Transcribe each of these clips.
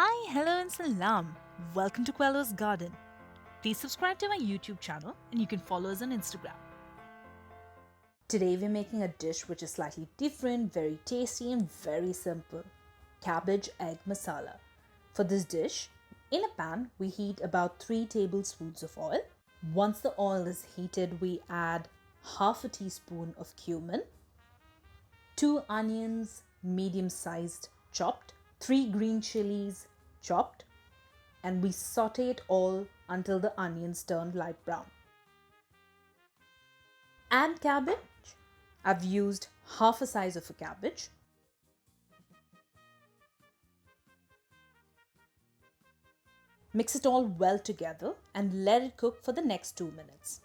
Hi, hello and salam. Welcome to CoelhosGarden. Please subscribe to my YouTube channel and you can follow us on Instagram. Today we're making a dish which is slightly different, very tasty and very simple. Cabbage egg masala. For this dish, in a pan we heat about 3 tablespoons of oil. Once the oil is heated, we add half a teaspoon of cumin, 2 onions medium-sized chopped, 3 green chillies chopped, and we saute it all until the onions turn light brown. Add cabbage. I've used half a size of a cabbage. Mix it all well together and let it cook for the next 2 minutes.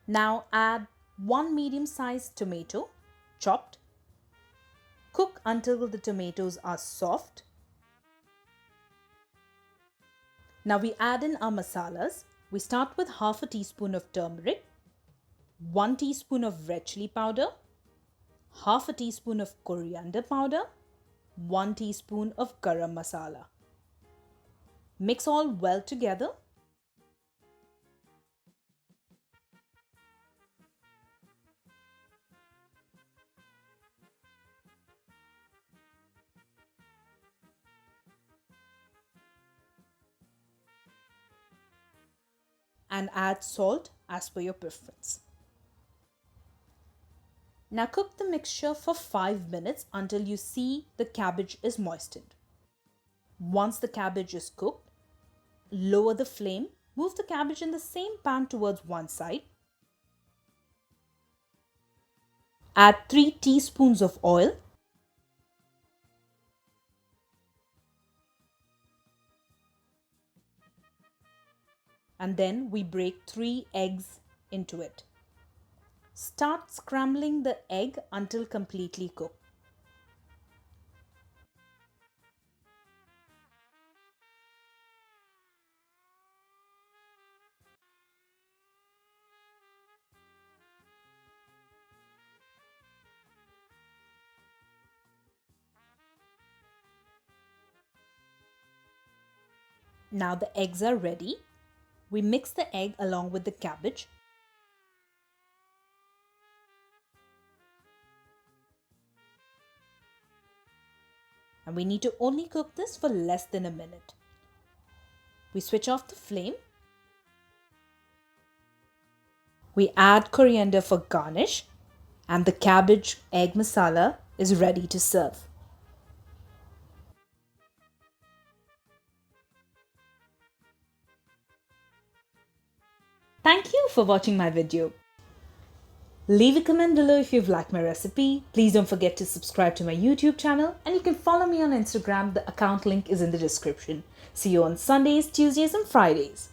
Now add 1 medium-sized tomato, chopped. Cook until the tomatoes are soft. Now we add in our masalas. We start with half a teaspoon of turmeric, 1 teaspoon of red chilli powder, half a teaspoon of coriander powder, 1 teaspoon of garam masala. Mix all well together. And add salt as per your preference. Now cook the mixture for 5 minutes until you see the cabbage is moistened. Once the cabbage is cooked, lower the flame, move the cabbage in the same pan towards one side. Add 3 teaspoons of oil. And then we break 3 eggs into it. Start scrambling the egg until completely cooked. Now the eggs are ready. We mix the egg along with the cabbage. And we need to only cook this for less than a minute. We switch off the flame. We add coriander for garnish, and the cabbage egg masala is ready to serve. Thank you for watching my video. Leave a comment below if you've liked my recipe. Please don't forget to subscribe to my YouTube channel, and you can follow me on Instagram. The account link is in the description. See you on Sundays, Tuesdays and Fridays.